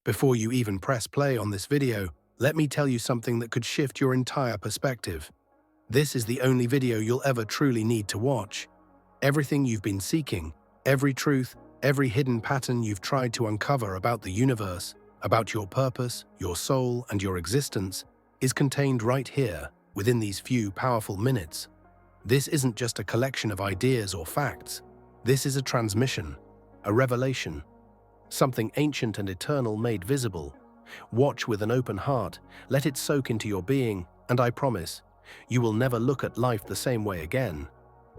Before you even press play on this video, let me tell you something that could shift your entire perspective. This is the only video you'll ever truly need to watch. Everything you've been seeking, every truth, every hidden pattern you've tried to uncover about the universe, about your purpose, your soul, and your existence, is contained right here, within these few powerful minutes. This isn't just a collection of ideas or facts. This is a transmission, a revelation, something ancient and eternal made visible. Watch with an open heart, let it soak into your being, and I promise, you will never look at life the same way again.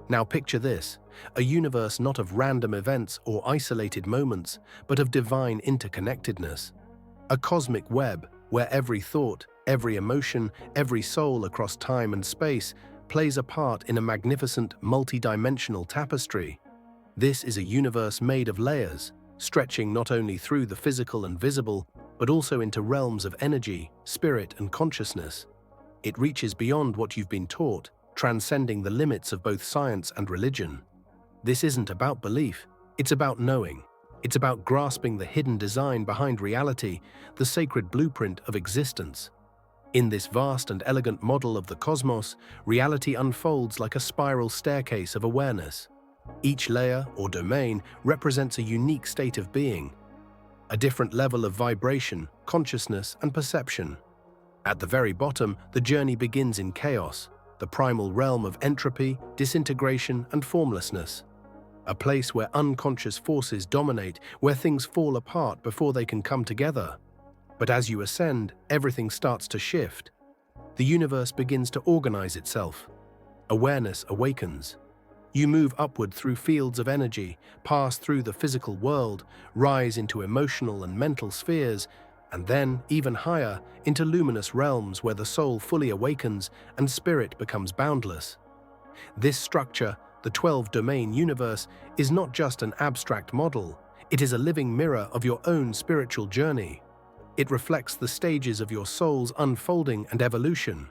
Now picture this, a universe not of random events or isolated moments, but of divine interconnectedness. A cosmic web where every thought, every emotion, every soul across time and space plays a part in a magnificent multi-dimensional tapestry. This is a universe made of layers, stretching not only through the physical and visible, but also into realms of energy, spirit, and consciousness. It reaches beyond what you've been taught, transcending the limits of both science and religion. This isn't about belief, it's about knowing. It's about grasping the hidden design behind reality, the sacred blueprint of existence. In this vast and elegant model of the cosmos, reality unfolds like a spiral staircase of awareness. Each layer or domain represents a unique state of being, a different level of vibration, consciousness, and perception. At the very bottom, the journey begins in chaos, the primal realm of entropy, disintegration, and formlessness. A place where unconscious forces dominate, where things fall apart before they can come together. But as you ascend, everything starts to shift. The universe begins to organize itself. Awareness awakens. You move upward through fields of energy, pass through the physical world, rise into emotional and mental spheres, and then, even higher, into luminous realms where the soul fully awakens and spirit becomes boundless. This structure, the 12-domain universe, is not just an abstract model, it is a living mirror of your own spiritual journey. It reflects the stages of your soul's unfolding and evolution.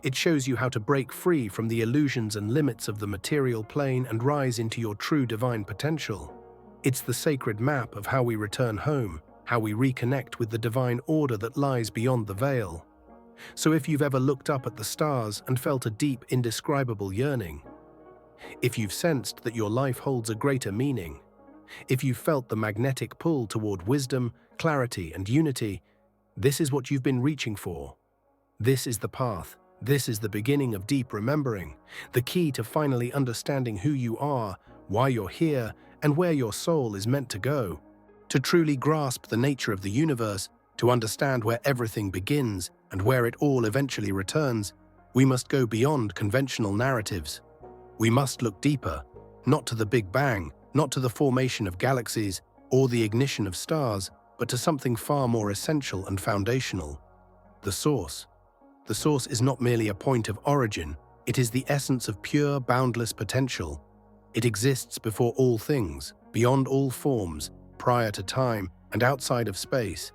It shows you how to break free from the illusions and limits of the material plane and rise into your true divine potential. It's the sacred map of how we return home, how we reconnect with the divine order that lies beyond the veil. So if you've ever looked up at the stars and felt a deep, indescribable yearning, if you've sensed that your life holds a greater meaning, if you've felt the magnetic pull toward wisdom, clarity, and unity, this is what you've been reaching for. This is the path. This is the beginning of deep remembering, the key to finally understanding who you are, why you're here, and where your soul is meant to go. To truly grasp the nature of the universe, to understand where everything begins and where it all eventually returns, we must go beyond conventional narratives. We must look deeper, not to the Big Bang, not to the formation of galaxies or the ignition of stars, but to something far more essential and foundational: the source. The source is not merely a point of origin, it is the essence of pure, boundless potential. It exists before all things, beyond all forms, prior to time, and outside of space.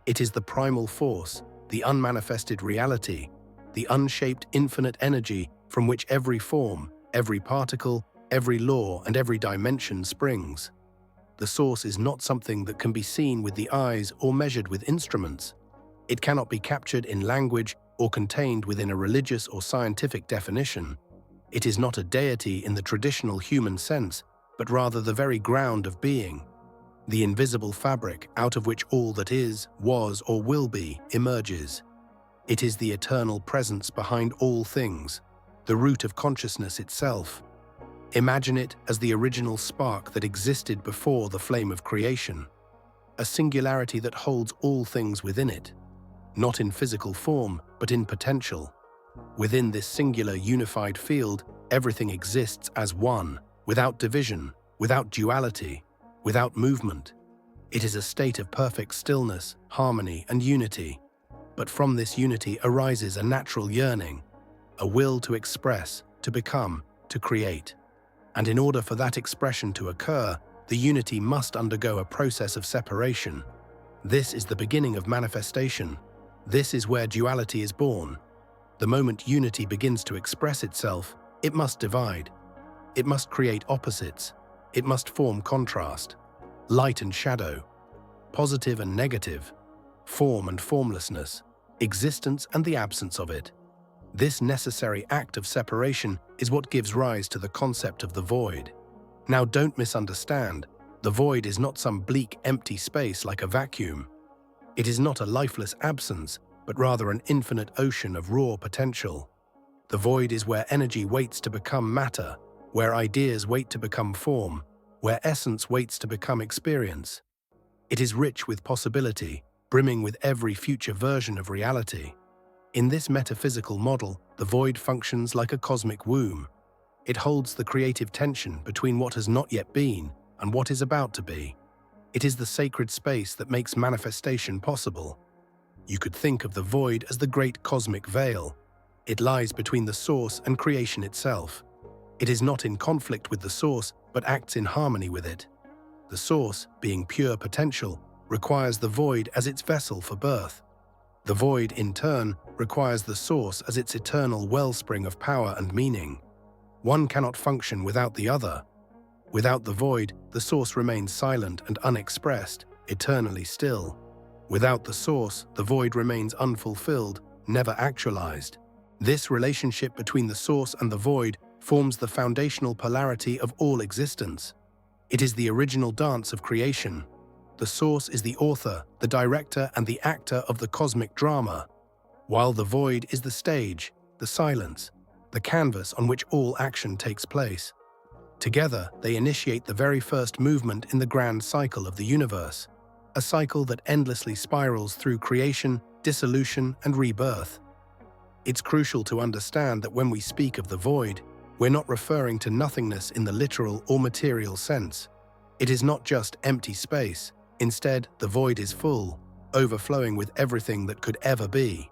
It is the primal force, the unmanifested reality, the unshaped infinite energy from which every form, every particle, every law, and every dimension springs. The source is not something that can be seen with the eyes or measured with instruments. It cannot be captured in language or contained within a religious or scientific definition. It is not a deity in the traditional human sense, but rather the very ground of being, the invisible fabric out of which all that is, was, or will be emerges. It is the eternal presence behind all things, the root of consciousness itself. Imagine it as the original spark that existed before the flame of creation, a singularity that holds all things within it, not in physical form, but in potential. Within this singular unified field, everything exists as one, without division, without duality, without movement. It is a state of perfect stillness, harmony, and unity. But from this unity arises a natural yearning, a will to express, to become, to create. And in order for that expression to occur, the unity must undergo a process of separation. This is the beginning of manifestation. This is where duality is born. The moment unity begins to express itself, it must divide. It must create opposites. It must form contrast, light and shadow, positive and negative, form and formlessness, existence and the absence of it. This necessary act of separation is what gives rise to the concept of the void. Now, don't misunderstand. The void is not some bleak, empty space like a vacuum. It is not a lifeless absence, but rather an infinite ocean of raw potential. The void is where energy waits to become matter, where ideas wait to become form, where essence waits to become experience. It is rich with possibility, brimming with every future version of reality. In this metaphysical model, the void functions like a cosmic womb. It holds the creative tension between what has not yet been and what is about to be. It is the sacred space that makes manifestation possible. You could think of the void as the great cosmic veil. It lies between the source and creation itself. It is not in conflict with the source, but acts in harmony with it. The source, being pure potential, requires the void as its vessel for birth. The void, in turn, requires the source as its eternal wellspring of power and meaning. One cannot function without the other. Without the void, the source remains silent and unexpressed, eternally still. Without the source, the void remains unfulfilled, never actualized. This relationship between the source and the void forms the foundational polarity of all existence. It is the original dance of creation. The source is the author, the director, and the actor of the cosmic drama, while the void is the stage, the silence, the canvas on which all action takes place. Together, they initiate the very first movement in the grand cycle of the universe, a cycle that endlessly spirals through creation, dissolution, and rebirth. It's crucial to understand that when we speak of the void, we're not referring to nothingness in the literal or material sense. It is not just empty space. Instead, the void is full, overflowing with everything that could ever be.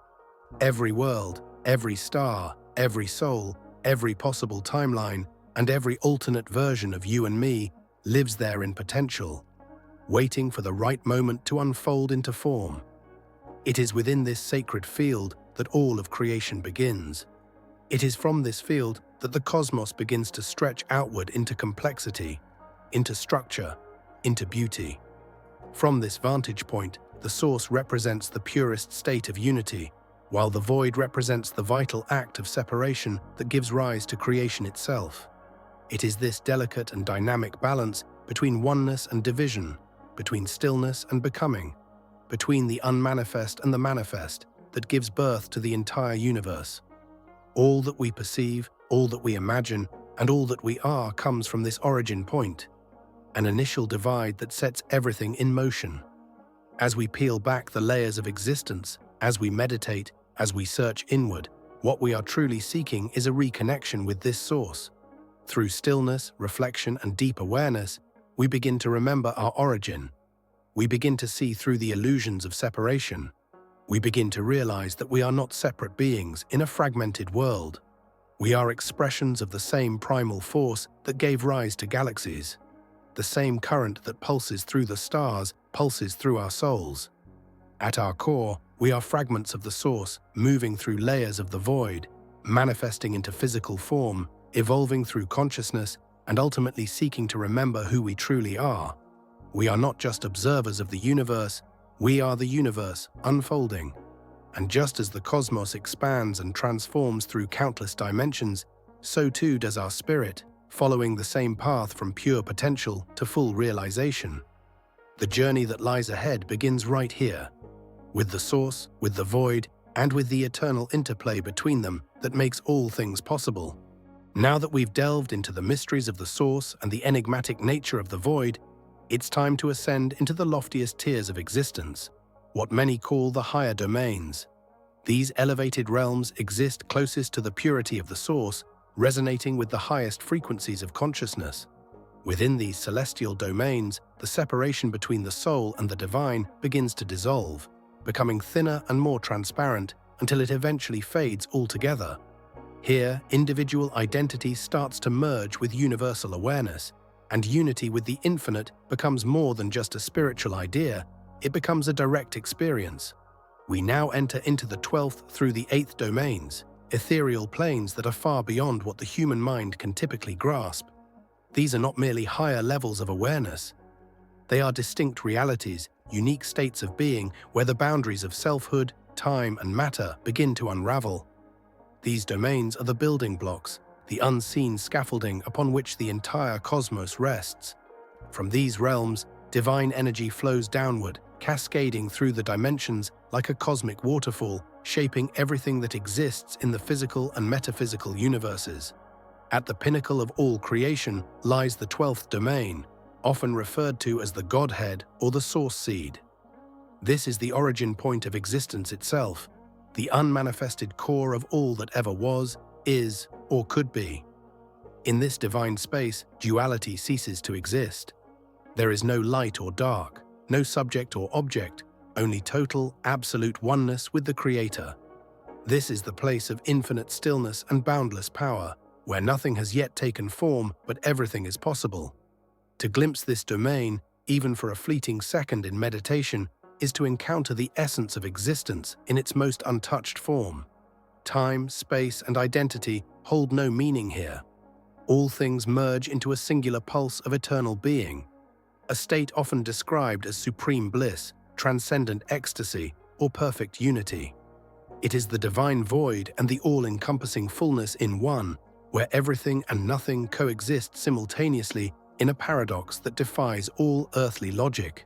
Every world, every star, every soul, every possible timeline, and every alternate version of you and me lives there in potential, waiting for the right moment to unfold into form. It is within this sacred field that all of creation begins. It is from this field that the cosmos begins to stretch outward into complexity, into structure, into beauty. From this vantage point, the source represents the purest state of unity, while the void represents the vital act of separation that gives rise to creation itself. It is this delicate and dynamic balance between oneness and division, between stillness and becoming, between the unmanifest and the manifest, that gives birth to the entire universe. All that we perceive, all that we imagine, and all that we are comes from this origin point, an initial divide that sets everything in motion. As we peel back the layers of existence, as we meditate, as we search inward, what we are truly seeking is a reconnection with this source. Through stillness, reflection, and deep awareness, we begin to remember our origin. We begin to see through the illusions of separation. We begin to realize that we are not separate beings in a fragmented world. We are expressions of the same primal force that gave rise to galaxies. The same current that pulses through the stars pulses through our souls. At our core, we are fragments of the source, moving through layers of the void, manifesting into physical form, evolving through consciousness, and ultimately seeking to remember who we truly are. We are not just observers of the universe, we are the universe unfolding. And just as the cosmos expands and transforms through countless dimensions, so too does our spirit, following the same path from pure potential to full realization. The journey that lies ahead begins right here, with the source, with the void, and with the eternal interplay between them that makes all things possible. Now that we've delved into the mysteries of the source and the enigmatic nature of the void, it's time to ascend into the loftiest tiers of existence, what many call the higher domains. These elevated realms exist closest to the purity of the source, resonating with the highest frequencies of consciousness. Within these celestial domains, the separation between the soul and the divine begins to dissolve, becoming thinner and more transparent until it eventually fades altogether. Here, individual identity starts to merge with universal awareness, and unity with the infinite becomes more than just a spiritual idea, it becomes a direct experience. We now enter into the 12th through the 8th domains, ethereal planes that are far beyond what the human mind can typically grasp. These are not merely higher levels of awareness. They are distinct realities, unique states of being where the boundaries of selfhood, time, and matter begin to unravel. These domains are the building blocks, the unseen scaffolding upon which the entire cosmos rests. From these realms, divine energy flows downward, cascading through the dimensions like a cosmic waterfall, shaping everything that exists in the physical and metaphysical universes. At the pinnacle of all creation lies the 12th domain, often referred to as the Godhead or the Source Seed. This is the origin point of existence itself, the unmanifested core of all that ever was, is, or could be. In this divine space, duality ceases to exist. There is no light or dark, no subject or object, only total, absolute oneness with the Creator. This is the place of infinite stillness and boundless power, where nothing has yet taken form, but everything is possible. To glimpse this domain, even for a fleeting second in meditation, is to encounter the essence of existence in its most untouched form. Time, space, and identity hold no meaning here. All things merge into a singular pulse of eternal being, a state often described as supreme bliss, transcendent ecstasy, or perfect unity. It is the divine void and the all-encompassing fullness in one, where everything and nothing coexist simultaneously in a paradox that defies all earthly logic.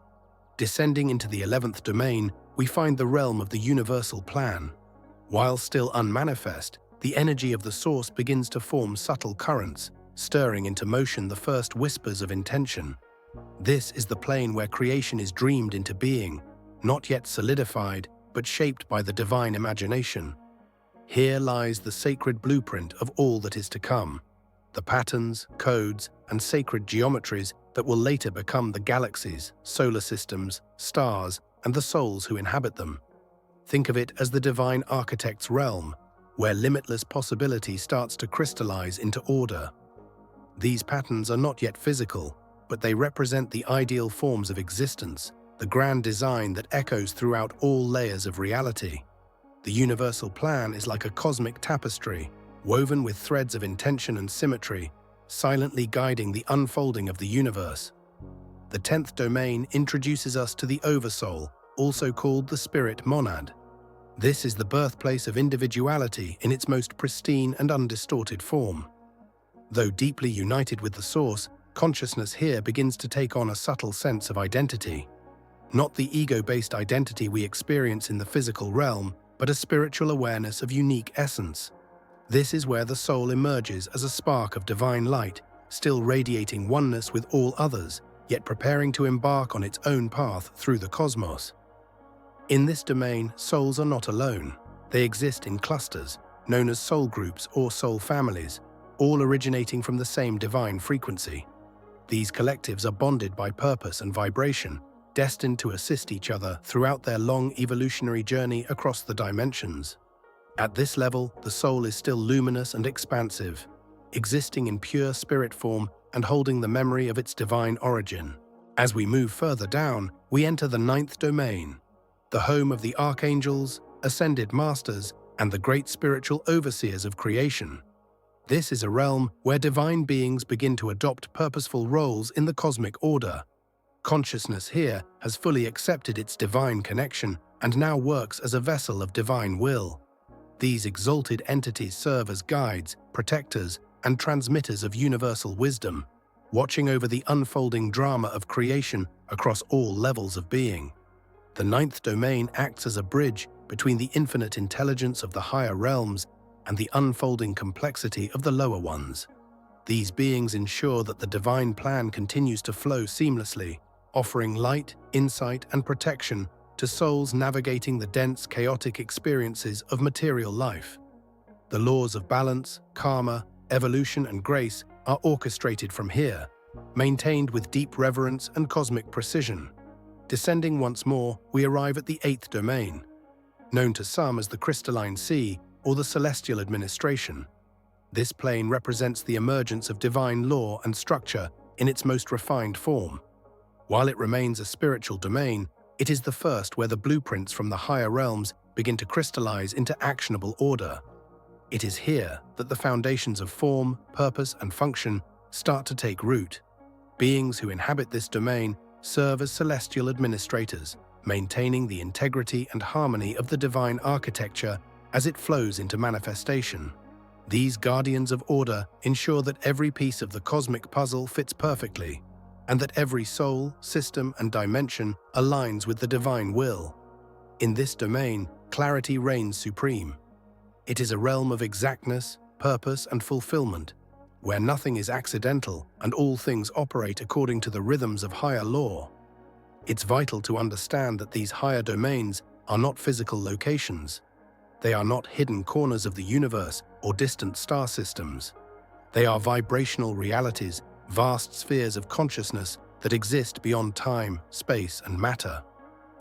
Descending into the 11th domain, we find the realm of the universal plan. While still unmanifest, the energy of the source begins to form subtle currents, stirring into motion the first whispers of intention. This is the plane where creation is dreamed into being, not yet solidified, but shaped by the divine imagination. Here lies the sacred blueprint of all that is to come, the patterns, codes, and sacred geometries that will later become the galaxies, solar systems, stars, and the souls who inhabit them. Think of it as the divine architect's realm, where limitless possibility starts to crystallize into order. These patterns are not yet physical, but they represent the ideal forms of existence, the grand design that echoes throughout all layers of reality. The universal plan is like a cosmic tapestry, woven with threads of intention and symmetry, silently guiding the unfolding of the universe. The 10th domain introduces us to the Oversoul, also called the Spirit Monad. This is the birthplace of individuality in its most pristine and undistorted form. Though deeply united with the Source, consciousness here begins to take on a subtle sense of identity. Not the ego-based identity we experience in the physical realm, but a spiritual awareness of unique essence. This is where the soul emerges as a spark of divine light, still radiating oneness with all others, yet preparing to embark on its own path through the cosmos. In this domain, souls are not alone. They exist in clusters, known as soul groups or soul families, all originating from the same divine frequency. These collectives are bonded by purpose and vibration, destined to assist each other throughout their long evolutionary journey across the dimensions. At this level, the soul is still luminous and expansive, existing in pure spirit form and holding the memory of its divine origin. As we move further down, we enter the 9th domain, the home of the archangels, ascended masters, and the great spiritual overseers of creation. This is a realm where divine beings begin to adopt purposeful roles in the cosmic order. Consciousness here has fully accepted its divine connection and now works as a vessel of divine will. These exalted entities serve as guides, protectors, and transmitters of universal wisdom, watching over the unfolding drama of creation across all levels of being. The 9th domain acts as a bridge between the infinite intelligence of the higher realms and the unfolding complexity of the lower ones. These beings ensure that the divine plan continues to flow seamlessly, offering light, insight, and protection to souls navigating the dense, chaotic experiences of material life. The laws of balance, karma, evolution, and grace are orchestrated from here, maintained with deep reverence and cosmic precision. Descending once more, we arrive at the 8th domain, known to some as the crystalline sea or the celestial administration. This plane represents the emergence of divine law and structure in its most refined form. While it remains a spiritual domain, it is the first where the blueprints from the higher realms begin to crystallize into actionable order. It is here that the foundations of form, purpose, and function start to take root. Beings who inhabit this domain serve as celestial administrators, maintaining the integrity and harmony of the divine architecture as it flows into manifestation. These guardians of order ensure that every piece of the cosmic puzzle fits perfectly, and that every soul, system, and dimension aligns with the divine will. In this domain, clarity reigns supreme. It is a realm of exactness, purpose, and fulfillment, where nothing is accidental and all things operate according to the rhythms of higher law. It's vital to understand that these higher domains are not physical locations. They are not hidden corners of the universe or distant star systems. They are vibrational realities, vast spheres of consciousness that exist beyond time, space, and matter.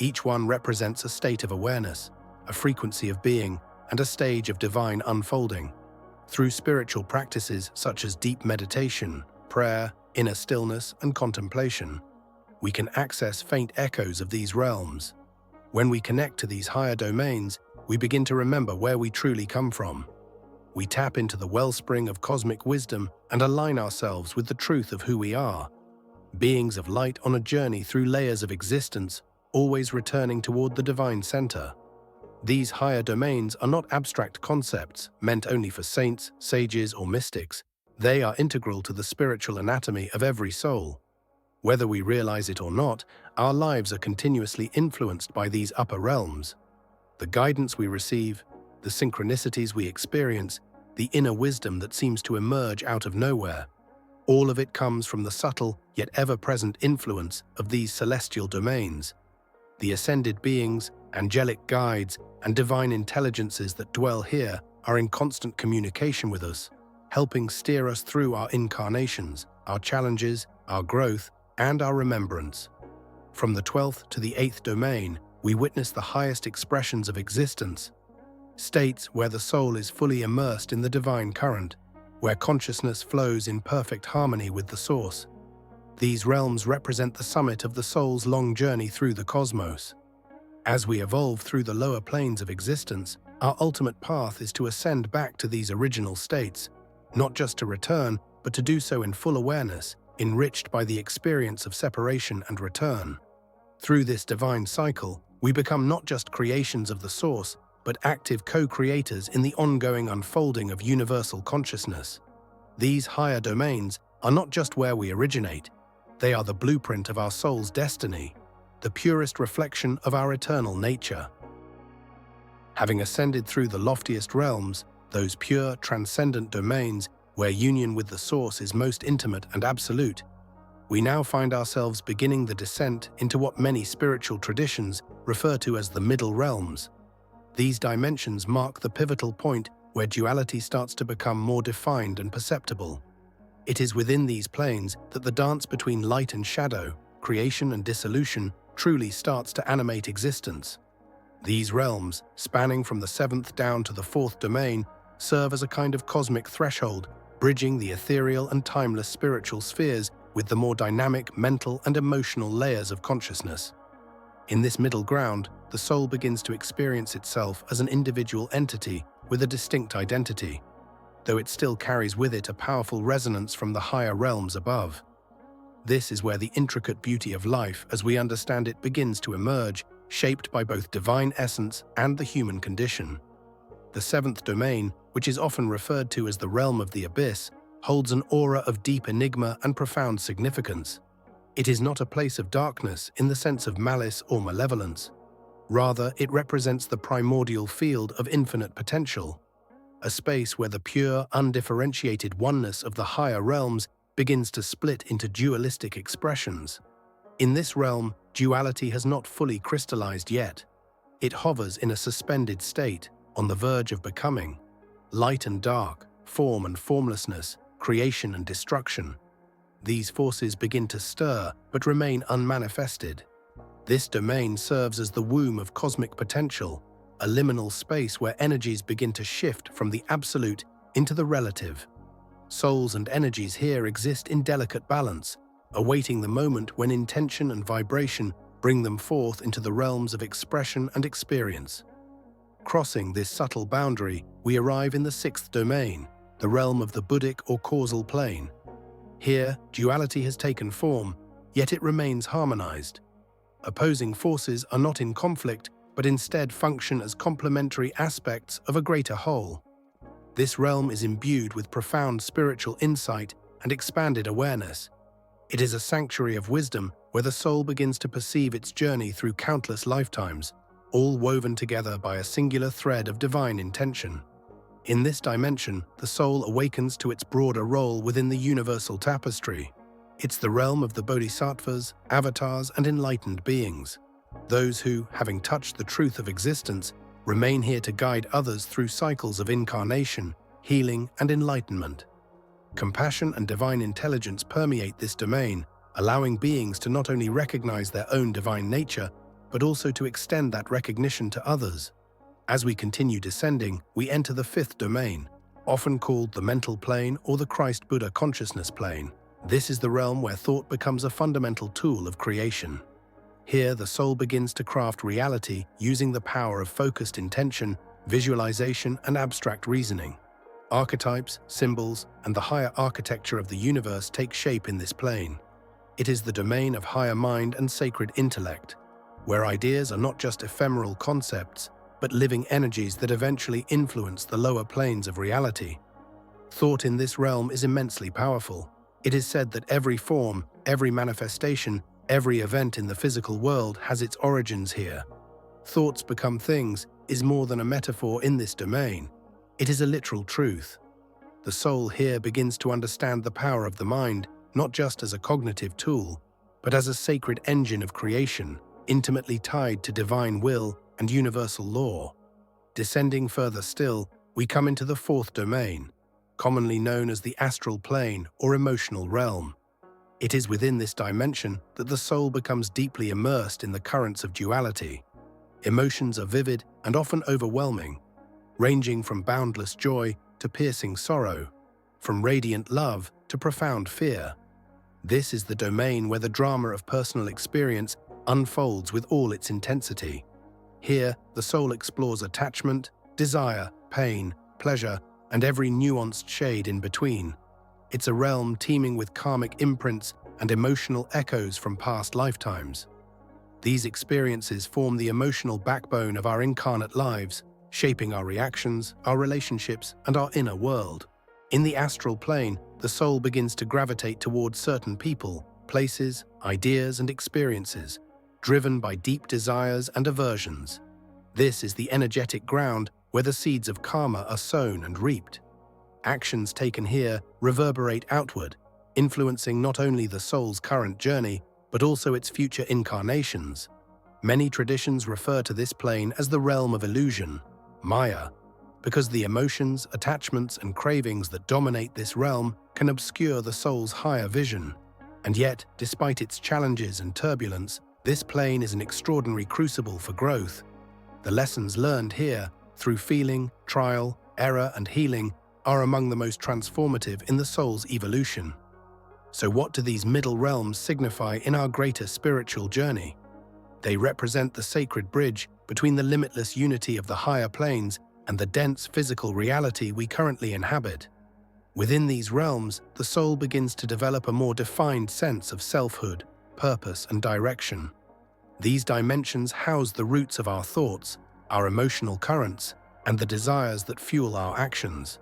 Each one represents a state of awareness, a frequency of being, and a stage of divine unfolding. Through spiritual practices such as deep meditation, prayer, inner stillness, and contemplation, we can access faint echoes of these realms. When we connect to these higher domains, we begin to remember where we truly come from. We tap into the wellspring of cosmic wisdom and align ourselves with the truth of who we are, beings of light on a journey through layers of existence, always returning toward the divine center. These higher domains are not abstract concepts meant only for saints, sages, or mystics. They are integral to the spiritual anatomy of every soul. Whether we realize it or not, our lives are continuously influenced by these upper realms. The guidance we receive, the synchronicities we experience, the inner wisdom that seems to emerge out of nowhere, all of it comes from the subtle yet ever-present influence of these celestial domains. The ascended beings, angelic guides, and divine intelligences that dwell here are in constant communication with us, helping steer us through our incarnations, our challenges, our growth, and our remembrance. From the 12th to the 8th domain, we witness the highest expressions of existence, states where the soul is fully immersed in the divine current, where consciousness flows in perfect harmony with the source. These realms represent the summit of the soul's long journey through the cosmos. As we evolve through the lower planes of existence, our ultimate path is to ascend back to these original states, not just to return, but to do so in full awareness, enriched by the experience of separation and return. Through this divine cycle, we become not just creations of the source, but active co-creators in the ongoing unfolding of universal consciousness. These higher domains are not just where we originate, they are the blueprint of our soul's destiny, the purest reflection of our eternal nature. Having ascended through the loftiest realms, those pure, transcendent domains where union with the source is most intimate and absolute, we now find ourselves beginning the descent into what many spiritual traditions refer to as the middle realms. These dimensions mark the pivotal point where duality starts to become more defined and perceptible. It is within these planes that the dance between light and shadow, creation and dissolution, truly starts to animate existence. These realms, spanning from the 7th down to the 4th domain, serve as a kind of cosmic threshold, bridging the ethereal and timeless spiritual spheres with the more dynamic mental and emotional layers of consciousness. In this middle ground, the soul begins to experience itself as an individual entity with a distinct identity, though it still carries with it a powerful resonance from the higher realms above. This is where the intricate beauty of life as we understand it begins to emerge, shaped by both divine essence and the human condition. The 7th domain, which is often referred to as the realm of the abyss, holds an aura of deep enigma and profound significance. It is not a place of darkness in the sense of malice or malevolence. Rather, it represents the primordial field of infinite potential, a space where the pure, undifferentiated oneness of the higher realms begins to split into dualistic expressions. In this realm, duality has not fully crystallized yet. It hovers in a suspended state, on the verge of becoming. Light and dark, form and formlessness, creation and destruction. These forces begin to stir, but remain unmanifested. This domain serves as the womb of cosmic potential, a liminal space where energies begin to shift from the absolute into the relative. Souls and energies here exist in delicate balance, awaiting the moment when intention and vibration bring them forth into the realms of expression and experience. Crossing this subtle boundary, we arrive in the 6th domain, the realm of the Buddhic or causal plane. Here, duality has taken form, yet it remains harmonized. Opposing forces are not in conflict, but instead function as complementary aspects of a greater whole. This realm is imbued with profound spiritual insight and expanded awareness. It is a sanctuary of wisdom where the soul begins to perceive its journey through countless lifetimes, all woven together by a singular thread of divine intention. In this dimension, the soul awakens to its broader role within the universal tapestry. It's the realm of the bodhisattvas, avatars, and enlightened beings. Those who, having touched the truth of existence, remain here to guide others through cycles of incarnation, healing, and enlightenment. Compassion and divine intelligence permeate this domain, allowing beings to not only recognize their own divine nature, but also to extend that recognition to others. As we continue descending, we enter the fifth domain, often called the mental plane or the Christ-Buddha consciousness plane. This is the realm where thought becomes a fundamental tool of creation. Here, the soul begins to craft reality using the power of focused intention, visualization, and abstract reasoning. Archetypes, symbols, and the higher architecture of the universe take shape in this plane. It is the domain of higher mind and sacred intellect, where ideas are not just ephemeral concepts, but living energies that eventually influence the lower planes of reality. Thought in this realm is immensely powerful. It is said that every form, every manifestation, every event in the physical world has its origins here. Thoughts become things is more than a metaphor in this domain. It is a literal truth. The soul here begins to understand the power of the mind, not just as a cognitive tool, but as a sacred engine of creation, intimately tied to divine will and universal law. Descending further still, we come into the fourth domain, commonly known as the astral plane or emotional realm. It is within this dimension that the soul becomes deeply immersed in the currents of duality. Emotions are vivid and often overwhelming, ranging from boundless joy to piercing sorrow, from radiant love to profound fear. This is the domain where the drama of personal experience unfolds with all its intensity. Here, the soul explores attachment, desire, pain, pleasure, and every nuanced shade in between. It's a realm teeming with karmic imprints and emotional echoes from past lifetimes. These experiences form the emotional backbone of our incarnate lives, shaping our reactions, our relationships, and our inner world. In the astral plane, the soul begins to gravitate towards certain people, places, ideas, and experiences, driven by deep desires and aversions. This is the energetic ground where the seeds of karma are sown and reaped. Actions taken here reverberate outward, influencing not only the soul's current journey, but also its future incarnations. Many traditions refer to this plane as the realm of illusion, Maya, because the emotions, attachments, and cravings that dominate this realm can obscure the soul's higher vision. And yet, despite its challenges and turbulence, this plane is an extraordinary crucible for growth. The lessons learned here, through feeling, trial, error, and healing, are among the most transformative in the soul's evolution. So what do these middle realms signify in our greater spiritual journey? They represent the sacred bridge between the limitless unity of the higher planes and the dense physical reality we currently inhabit. Within these realms, the soul begins to develop a more defined sense of selfhood, purpose, and direction. These dimensions house the roots of our thoughts, our emotional currents, and the desires that fuel our actions.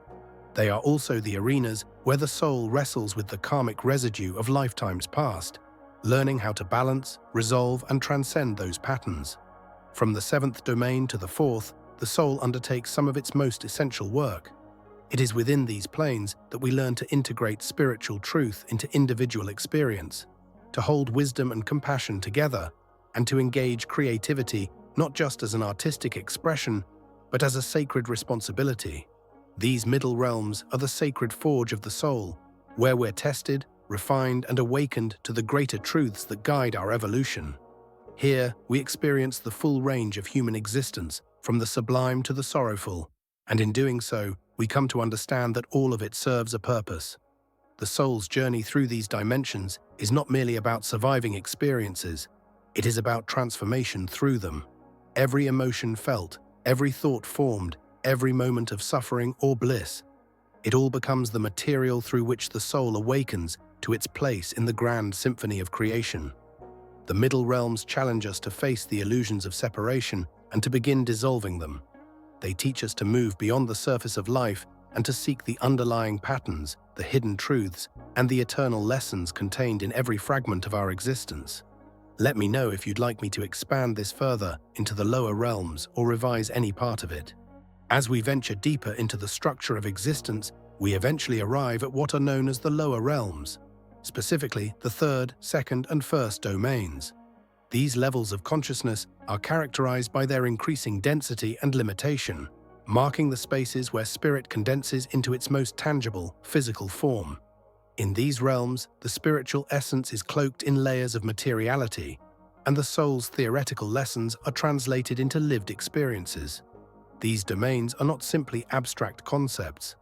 They are also the arenas where the soul wrestles with the karmic residue of lifetimes past, learning how to balance, resolve, and transcend those patterns. From the seventh domain to the fourth, the soul undertakes some of its most essential work. It is within these planes that we learn to integrate spiritual truth into individual experience, to hold wisdom and compassion together, and to engage creativity not just as an artistic expression, but as a sacred responsibility. These middle realms are the sacred forge of the soul, where we're tested, refined, and awakened to the greater truths that guide our evolution. Here, we experience the full range of human existence, from the sublime to the sorrowful, and in doing so, we come to understand that all of it serves a purpose. The soul's journey through these dimensions is not merely about surviving experiences, it is about transformation through them. Every emotion felt, every thought formed, every moment of suffering or bliss It all becomes the material through which the soul awakens to its place in the grand symphony of creation. The middle realms challenge us to face the illusions of separation and to begin dissolving them. They teach us to move beyond the surface of life and to seek the underlying patterns, the hidden truths, and the eternal lessons contained in every fragment of our existence. Let me know if you'd like me to expand this further into the lower realms or revise any part of it. As we venture deeper into the structure of existence, we eventually arrive at what are known as the lower realms, specifically the third, second, and first domains. These levels of consciousness are characterized by their increasing density and limitation, marking the spaces where spirit condenses into its most tangible, physical form. In these realms, the spiritual essence is cloaked in layers of materiality, and the soul's theoretical lessons are translated into lived experiences. These domains are not simply abstract concepts.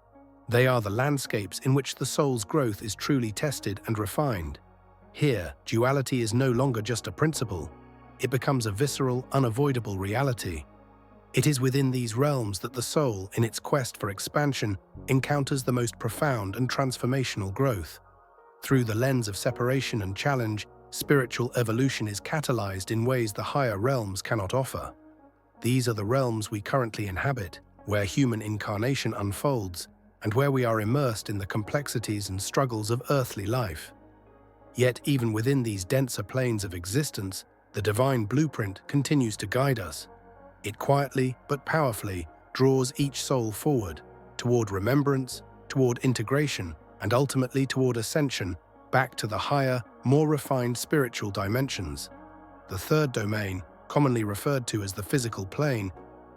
They are the landscapes in which the soul's growth is truly tested and refined. Here, duality is no longer just a principle. It becomes a visceral, unavoidable reality. It is within these realms that the soul, in its quest for expansion, encounters the most profound and transformational growth. Through the lens of separation and challenge, spiritual evolution is catalyzed in ways the higher realms cannot offer. These are the realms we currently inhabit, where human incarnation unfolds, and where we are immersed in the complexities and struggles of earthly life. Yet, even within these denser planes of existence, the divine blueprint continues to guide us. It quietly but powerfully draws each soul forward, toward remembrance, toward integration, and ultimately toward ascension, back to the higher, more refined spiritual dimensions. The third domain, commonly referred to as the physical plane,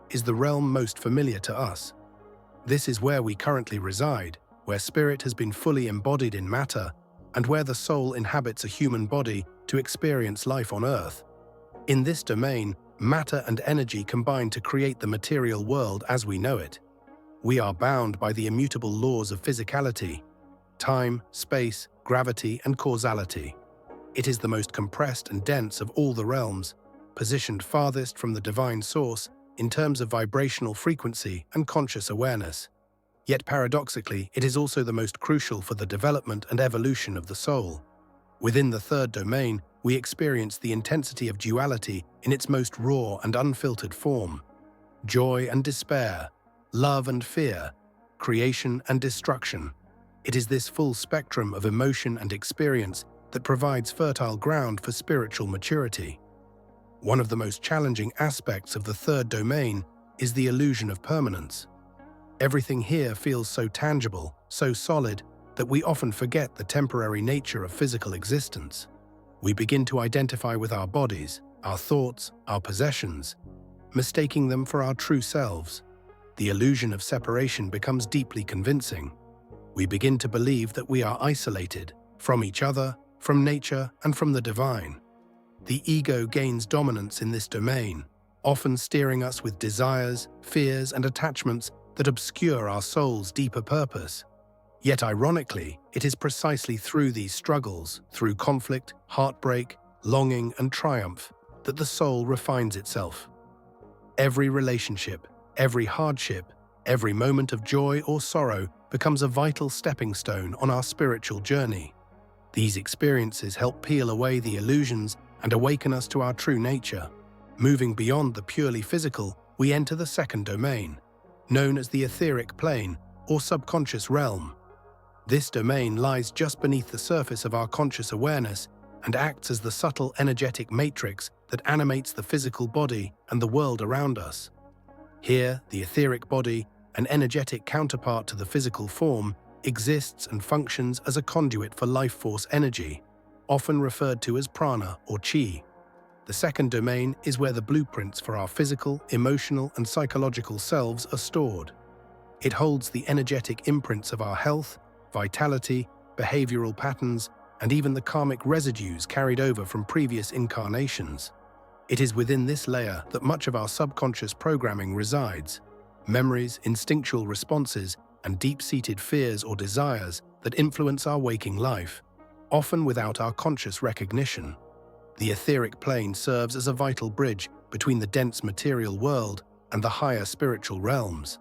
is the realm most familiar to us. This is where we currently reside, where spirit has been fully embodied in matter, and where the soul inhabits a human body to experience life on Earth. In this domain, matter and energy combine to create the material world as we know it. We are bound by the immutable laws of physicality, time, space, gravity, and causality. It is the most compressed and dense of all the realms, positioned farthest from the divine source in terms of vibrational frequency and conscious awareness. Yet paradoxically, it is also the most crucial for the development and evolution of the soul. Within the third domain, we experience the intensity of duality in its most raw and unfiltered form. Joy and despair, love and fear, creation and destruction. It is this full spectrum of emotion and experience that provides fertile ground for spiritual maturity. One of the most challenging aspects of the third domain is the illusion of permanence. Everything here feels so tangible, so solid, that we often forget the temporary nature of physical existence. We begin to identify with our bodies, our thoughts, our possessions, mistaking them for our true selves. The illusion of separation becomes deeply convincing. We begin to believe that we are isolated from each other, from nature, and from the divine. The ego gains dominance in this domain, often steering us with desires, fears, and attachments that obscure our soul's deeper purpose. Yet ironically, it is precisely through these struggles, through conflict, heartbreak, longing, and triumph, that the soul refines itself. Every relationship, every hardship, every moment of joy or sorrow becomes a vital stepping stone on our spiritual journey. These experiences help peel away the illusions and awaken us to our true nature. Moving beyond the purely physical, we enter the second domain, known as the etheric plane or subconscious realm. This domain lies just beneath the surface of our conscious awareness and acts as the subtle energetic matrix that animates the physical body and the world around us. Here, the etheric body, an energetic counterpart to the physical form, exists and functions as a conduit for life force energy, often referred to as prana or chi. The second domain is where the blueprints for our physical, emotional, and psychological selves are stored. It holds the energetic imprints of our health, vitality, behavioral patterns, and even the karmic residues carried over from previous incarnations. It is within this layer that much of our subconscious programming resides. Memories, instinctual responses, and deep-seated fears or desires that influence our waking life, often without our conscious recognition. The etheric plane serves as a vital bridge between the dense material world and the higher spiritual realms.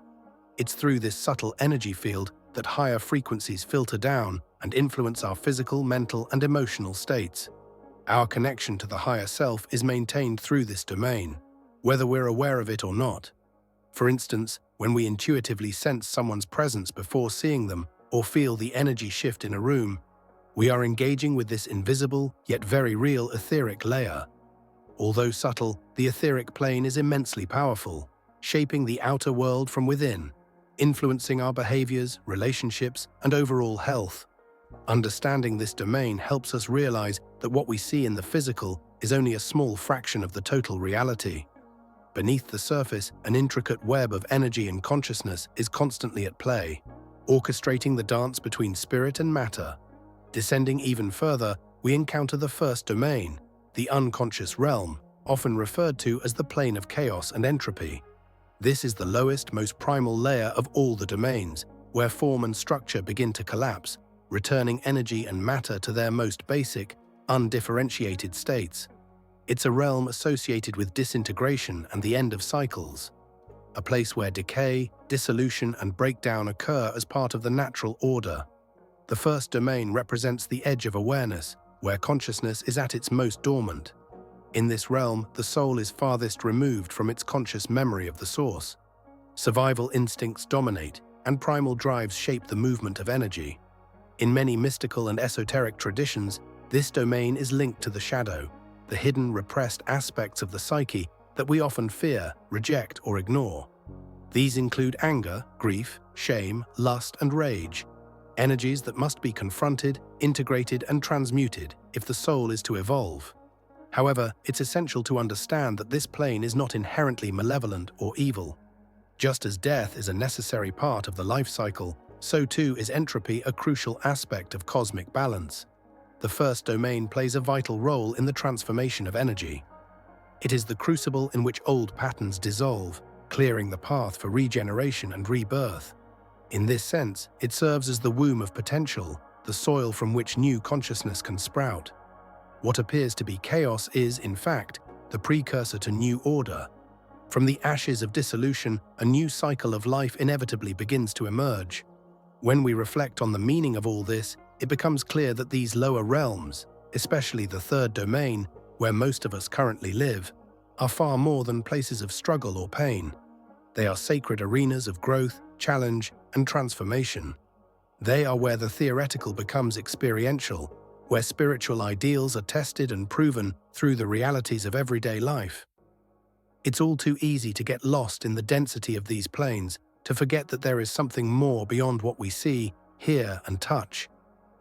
It's through this subtle energy field that higher frequencies filter down and influence our physical, mental, and emotional states. Our connection to the higher self is maintained through this domain, whether we're aware of it or not. For instance, when we intuitively sense someone's presence before seeing them or feel the energy shift in a room, we are engaging with this invisible yet very real etheric layer. Although subtle, the etheric plane is immensely powerful, shaping the outer world from within, influencing our behaviors, relationships, and overall health. Understanding this domain helps us realize that what we see in the physical is only a small fraction of the total reality. Beneath the surface, an intricate web of energy and consciousness is constantly at play, orchestrating the dance between spirit and matter. Descending even further, we encounter the first domain, the unconscious realm, often referred to as the plane of chaos and entropy. This is the lowest, most primal layer of all the domains, where form and structure begin to collapse, returning energy and matter to their most basic, undifferentiated states. It's a realm associated with disintegration and the end of cycles, a place where decay, dissolution, and breakdown occur as part of the natural order. The first domain represents the edge of awareness, where consciousness is at its most dormant. In this realm, the soul is farthest removed from its conscious memory of the source. Survival instincts dominate, and primal drives shape the movement of energy. In many mystical and esoteric traditions, this domain is linked to the shadow, the hidden, repressed aspects of the psyche that we often fear, reject, or ignore. These include anger, grief, shame, lust, and rage, energies that must be confronted, integrated, and transmuted if the soul is to evolve. However, it's essential to understand that this plane is not inherently malevolent or evil. Just as death is a necessary part of the life cycle, so too is entropy a crucial aspect of cosmic balance. The first domain plays a vital role in the transformation of energy. It is the crucible in which old patterns dissolve, clearing the path for regeneration and rebirth. In this sense, it serves as the womb of potential, the soil from which new consciousness can sprout. What appears to be chaos is, in fact, the precursor to new order. From the ashes of dissolution, a new cycle of life inevitably begins to emerge. When we reflect on the meaning of all this, it becomes clear that these lower realms, especially the third domain, where most of us currently live, are far more than places of struggle or pain. They are sacred arenas of growth, challenge, and transformation. They are where the theoretical becomes experiential, where spiritual ideals are tested and proven through the realities of everyday life. It's all too easy to get lost in the density of these planes, to forget that there is something more beyond what we see, hear, and touch.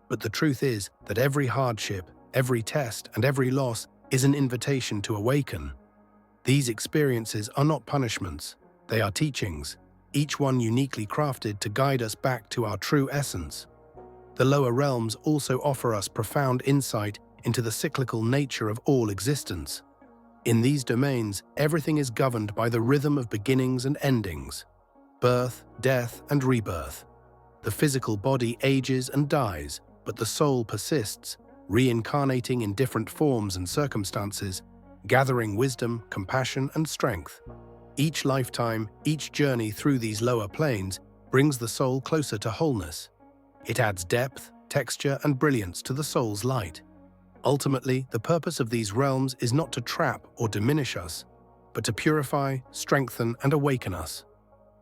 But the truth is that every hardship, every test, and every loss is an invitation to awaken. These experiences are not punishments, they are teachings, each one uniquely crafted to guide us back to our true essence. The lower realms also offer us profound insight into the cyclical nature of all existence. In these domains, everything is governed by the rhythm of beginnings and endings, birth, death, and rebirth. The physical body ages and dies, but the soul persists, reincarnating in different forms and circumstances, gathering wisdom, compassion, and strength. Each lifetime, each journey through these lower planes brings the soul closer to wholeness. It adds depth, texture, and brilliance to the soul's light. Ultimately, the purpose of these realms is not to trap or diminish us, but to purify, strengthen, and awaken us.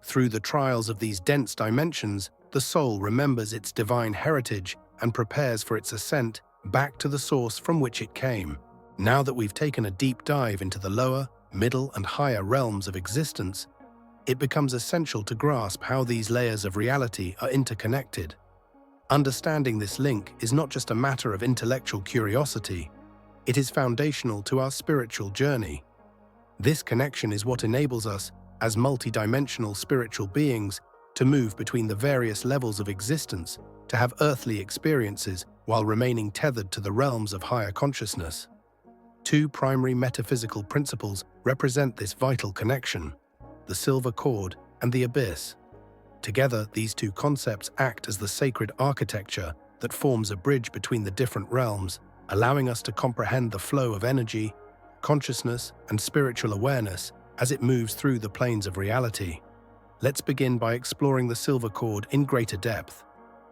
Through the trials of these dense dimensions, the soul remembers its divine heritage and prepares for its ascent back to the source from which it came. Now that we've taken a deep dive into the lower, middle, and higher realms of existence, it becomes essential to grasp how these layers of reality are interconnected. Understanding this link is not just a matter of intellectual curiosity, it is foundational to our spiritual journey. This connection is what enables us, as multidimensional spiritual beings, to move between the various levels of existence, to have earthly experiences while remaining tethered to the realms of higher consciousness. Two primary metaphysical principles represent this vital connection: the silver cord and the abyss. Together, these two concepts act as the sacred architecture that forms a bridge between the different realms, allowing us to comprehend the flow of energy, consciousness, and spiritual awareness as it moves through the planes of reality. Let's begin by exploring the silver cord in greater depth.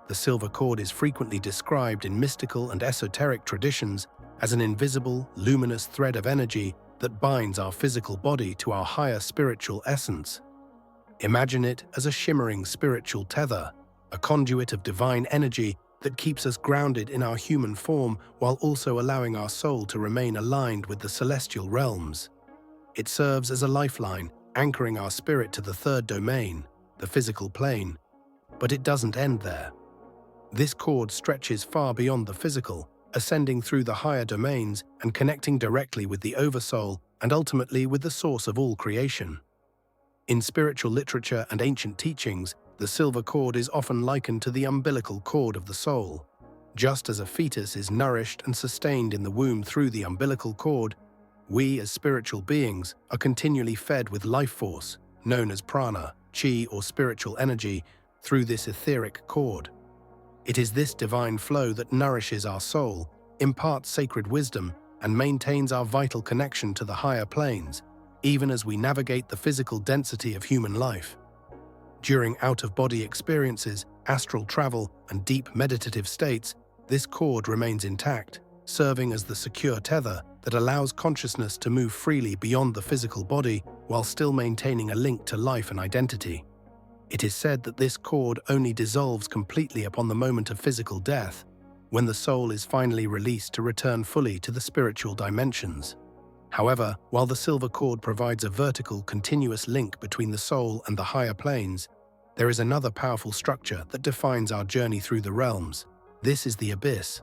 The silver cord is frequently described in mystical and esoteric traditions as an invisible, luminous thread of energy that binds our physical body to our higher spiritual essence. Imagine it as a shimmering spiritual tether, a conduit of divine energy that keeps us grounded in our human form while also allowing our soul to remain aligned with the celestial realms. It serves as a lifeline, anchoring our spirit to the third domain, the physical plane. But it doesn't end there. This cord stretches far beyond the physical, ascending through the higher domains and connecting directly with the Oversoul and ultimately with the source of all creation. In spiritual literature and ancient teachings, the silver cord is often likened to the umbilical cord of the soul. Just as a fetus is nourished and sustained in the womb through the umbilical cord, we as spiritual beings are continually fed with life force, known as prana, chi or spiritual energy, through this etheric cord. It is this divine flow that nourishes our soul, imparts sacred wisdom, and maintains our vital connection to the higher planes, even as we navigate the physical density of human life. During out-of-body experiences, astral travel, and deep meditative states, this cord remains intact, serving as the secure tether that allows consciousness to move freely beyond the physical body while still maintaining a link to life and identity. It is said that this cord only dissolves completely upon the moment of physical death, when the soul is finally released to return fully to the spiritual dimensions. However, while the silver cord provides a vertical, continuous link between the soul and the higher planes, there is another powerful structure that defines our journey through the realms. This is the abyss.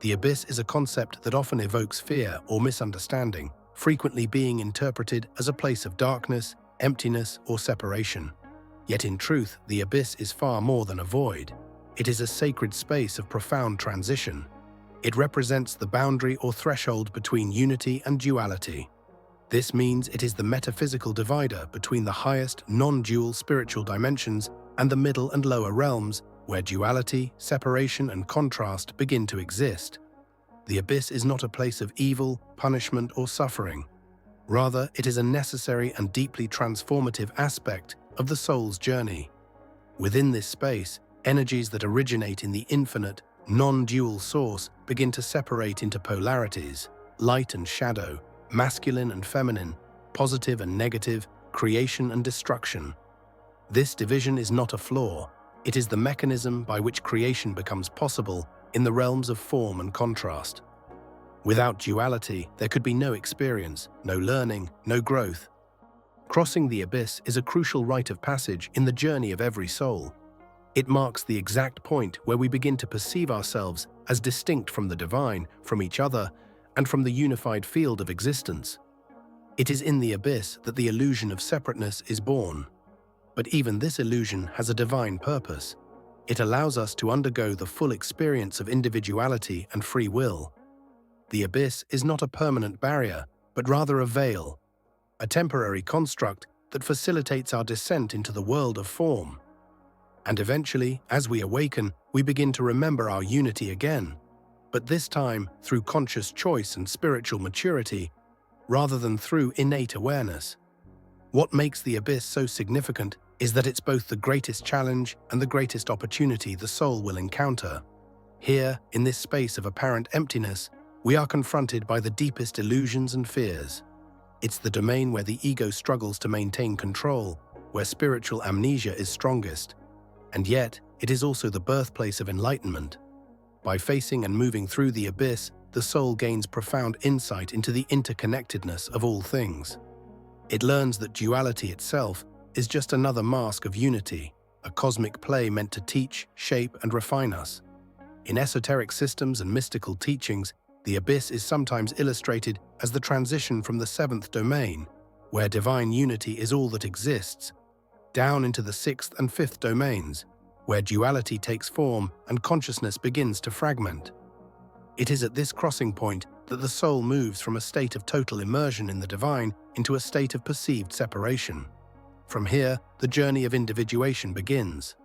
The abyss is a concept that often evokes fear or misunderstanding, frequently being interpreted as a place of darkness, emptiness, or separation. Yet in truth, the abyss is far more than a void. It is a sacred space of profound transition. It represents the boundary or threshold between unity and duality. This means it is the metaphysical divider between the highest, non-dual spiritual dimensions and the middle and lower realms, where duality, separation, and contrast begin to exist. The abyss is not a place of evil, punishment, or suffering. Rather, it is a necessary and deeply transformative aspect of the soul's journey. Within this space, energies that originate in the infinite, non-dual source begin to separate into polarities, light and shadow, masculine and feminine, positive and negative, creation and destruction. This division is not a flaw. It is the mechanism by which creation becomes possible in the realms of form and contrast. Without duality, there could be no experience, no learning, no growth. Crossing the abyss is a crucial rite of passage in the journey of every soul. It marks the exact point where we begin to perceive ourselves as distinct from the divine, from each other, and from the unified field of existence. It is in the abyss that the illusion of separateness is born. But even this illusion has a divine purpose. It allows us to undergo the full experience of individuality and free will. The abyss is not a permanent barrier, but rather a veil, a temporary construct that facilitates our descent into the world of form. And eventually, as we awaken, we begin to remember our unity again, but this time through conscious choice and spiritual maturity, rather than through innate awareness. What makes the abyss so significant is that it's both the greatest challenge and the greatest opportunity the soul will encounter. Here, in this space of apparent emptiness, we are confronted by the deepest illusions and fears. It's the domain where the ego struggles to maintain control, where spiritual amnesia is strongest. And yet, it is also the birthplace of enlightenment. By facing and moving through the abyss, the soul gains profound insight into the interconnectedness of all things. It learns that duality itself is just another mask of unity, a cosmic play meant to teach, shape, and refine us. In esoteric systems and mystical teachings, the abyss is sometimes illustrated as the transition from the seventh domain, where divine unity is all that exists, down into the sixth and fifth domains, where duality takes form and consciousness begins to fragment. It is at this crossing point that the soul moves from a state of total immersion in the divine into a state of perceived separation. From here, the journey of individuation begins.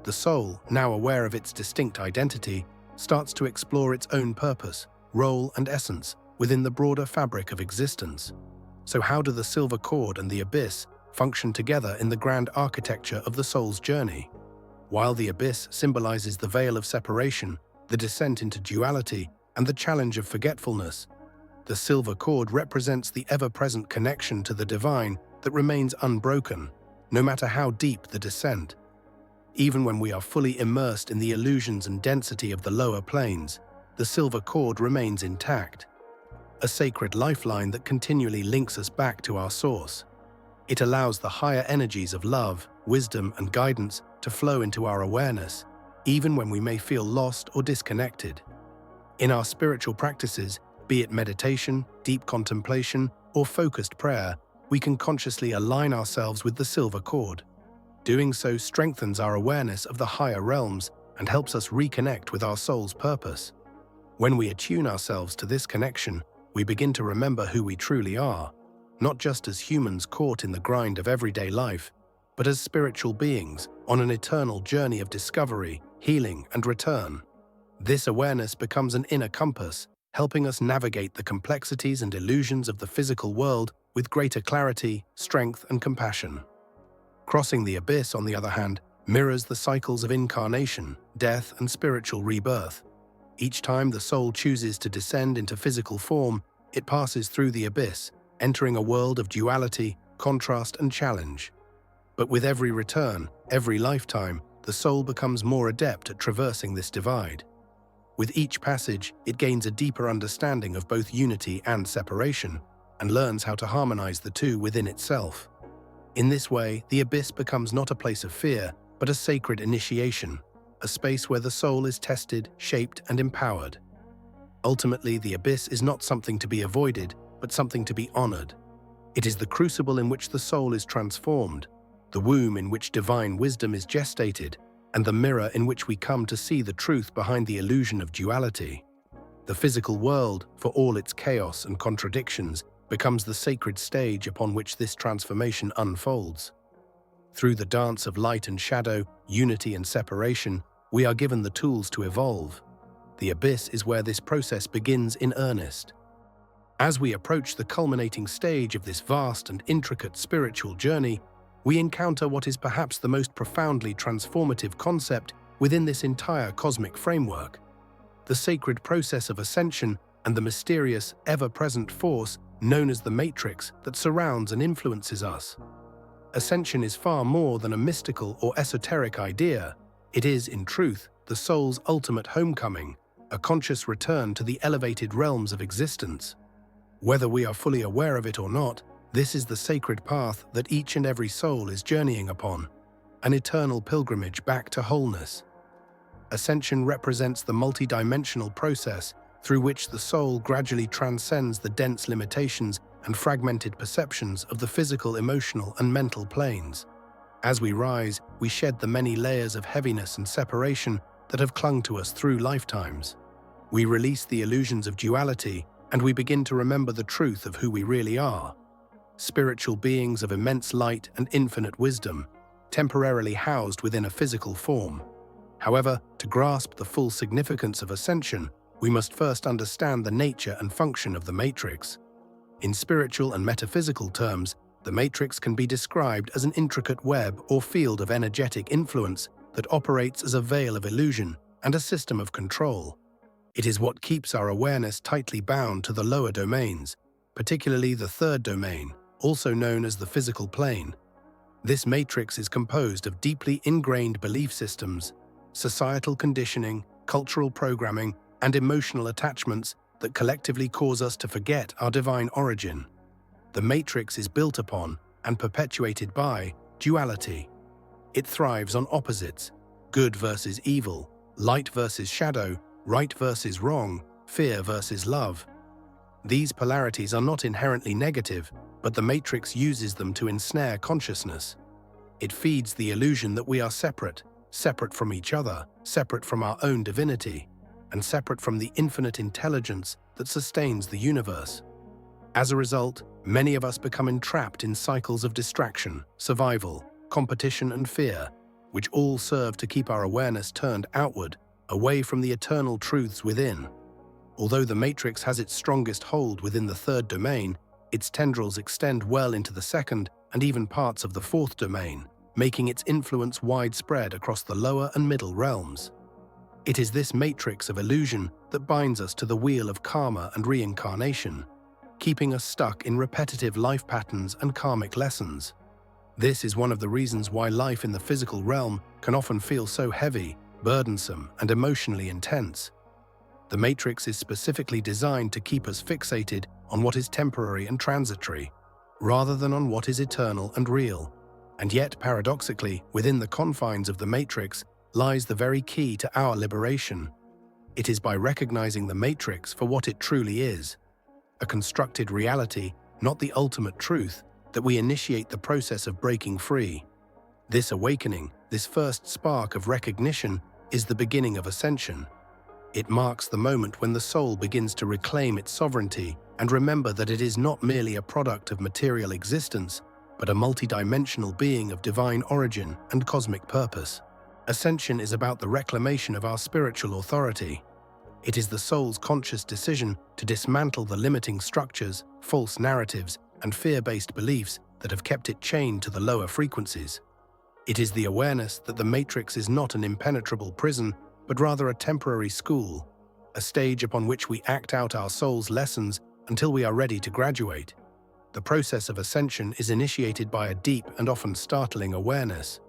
The soul, now aware of its distinct identity, starts to explore its own purpose, role, and essence within the broader fabric of existence. So how do the silver cord and the abyss function together in the grand architecture of the soul's journey. While the abyss symbolizes the veil of separation, the descent into duality, and the challenge of forgetfulness, the silver cord represents the ever-present connection to the divine that remains unbroken, no matter how deep the descent. Even when we are fully immersed in the illusions and density of the lower planes, the silver cord remains intact, a sacred lifeline that continually links us back to our source. It allows the higher energies of love, wisdom, and guidance to flow into our awareness, even when we may feel lost or disconnected. In our spiritual practices, be it meditation, deep contemplation, or focused prayer, we can consciously align ourselves with the silver cord. Doing so strengthens our awareness of the higher realms and helps us reconnect with our soul's purpose. When we attune ourselves to this connection, we begin to remember who we truly are, not just as humans caught in the grind of everyday life, but as spiritual beings on an eternal journey of discovery, healing, and return. This awareness becomes an inner compass, helping us navigate the complexities and illusions of the physical world with greater clarity, strength, and compassion. Crossing the abyss, on the other hand, mirrors the cycles of incarnation, death, and spiritual rebirth. Each time the soul chooses to descend into physical form, it passes through the abyss, entering a world of duality, contrast, and challenge. But with every return, every lifetime, the soul becomes more adept at traversing this divide. With each passage, it gains a deeper understanding of both unity and separation, and learns how to harmonize the two within itself. In this way, the abyss becomes not a place of fear, but a sacred initiation, a space where the soul is tested, shaped, and empowered. Ultimately, the abyss is not something to be avoided, but something to be honored. It is the crucible in which the soul is transformed, the womb in which divine wisdom is gestated, and the mirror in which we come to see the truth behind the illusion of duality. The physical world, for all its chaos and contradictions, becomes the sacred stage upon which this transformation unfolds. Through the dance of light and shadow, unity and separation, we are given the tools to evolve. The abyss is where this process begins in earnest. As we approach the culminating stage of this vast and intricate spiritual journey, we encounter what is perhaps the most profoundly transformative concept within this entire cosmic framework: the sacred process of ascension and the mysterious, ever-present force known as the matrix that surrounds and influences us. Ascension is far more than a mystical or esoteric idea. It is, in truth, the soul's ultimate homecoming, a conscious return to the elevated realms of existence. Whether we are fully aware of it or not, this is the sacred path that each and every soul is journeying upon, an eternal pilgrimage back to wholeness. Ascension represents the multidimensional process through which the soul gradually transcends the dense limitations and fragmented perceptions of the physical, emotional, and mental planes. As we rise, we shed the many layers of heaviness and separation that have clung to us through lifetimes. We release the illusions of duality, and we begin to remember the truth of who we really are: spiritual beings of immense light and infinite wisdom, temporarily housed within a physical form. However, to grasp the full significance of ascension, we must first understand the nature and function of the matrix. In spiritual and metaphysical terms, the matrix can be described as an intricate web or field of energetic influence that operates as a veil of illusion and a system of control. It is what keeps our awareness tightly bound to the lower domains, particularly the third domain, also known as the physical plane. This matrix is composed of deeply ingrained belief systems, societal conditioning, cultural programming, and emotional attachments that collectively cause us to forget our divine origin. The matrix is built upon, and perpetuated by, duality. It thrives on opposites: good versus evil, light versus shadow, right versus wrong, fear versus love. These polarities are not inherently negative, but the matrix uses them to ensnare consciousness. It feeds the illusion that we are separate from each other, separate from our own divinity, and separate from the infinite intelligence that sustains the universe. As a result, many of us become entrapped in cycles of distraction, survival, competition, and fear, which all serve to keep our awareness turned outward, away from the eternal truths within. Although the matrix has its strongest hold within the third domain, Its tendrils extend well into the second and even parts of the fourth domain, making its influence widespread across the lower and middle realms. It is this matrix of illusion that binds us to the wheel of karma and reincarnation, keeping us stuck in repetitive life patterns and karmic lessons. This is one of the reasons why life in the physical realm can often feel so heavy, burdensome, and emotionally intense. The matrix is specifically designed to keep us fixated on what is temporary and transitory, rather than on what is eternal and real. And yet, paradoxically, within the confines of the matrix lies the very key to our liberation. It is by recognizing the matrix for what it truly is, a constructed reality, not the ultimate truth, that we initiate the process of breaking free. This awakening, this first spark of recognition, is the beginning of ascension. It marks the moment when the soul begins to reclaim its sovereignty and remember that it is not merely a product of material existence, but a multidimensional being of divine origin and cosmic purpose. Ascension is about the reclamation of our spiritual authority. It is the soul's conscious decision to dismantle the limiting structures, false narratives, and fear-based beliefs that have kept it chained to the lower frequencies. It is the awareness that the matrix is not an impenetrable prison, but rather a temporary school, a stage upon which we act out our soul's lessons until we are ready to graduate. The process of ascension is initiated by a deep and often startling awareness.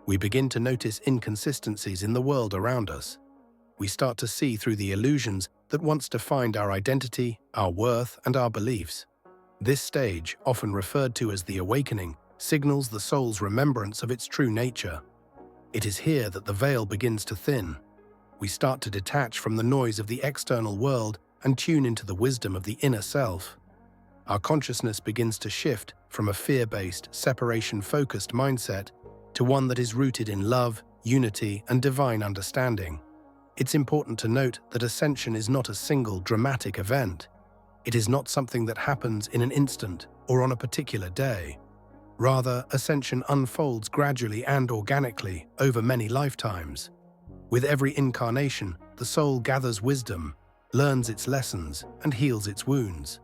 We begin to notice inconsistencies in the world around us. We start to see through the illusions that once defined our identity, our worth, and our beliefs. This stage, often referred to as the awakening, signals the soul's remembrance of its true nature. It is here that the veil begins to thin. We start to detach from the noise of the external world and tune into the wisdom of the inner self. Our consciousness begins to shift from a fear-based, separation-focused mindset to one that is rooted in love, unity, and divine understanding. It's important to note that ascension is not a single dramatic event. It is not something that happens in an instant or on a particular day. Rather, ascension unfolds gradually and organically over many lifetimes. With every incarnation, the soul gathers wisdom, learns its lessons, and heals its wounds.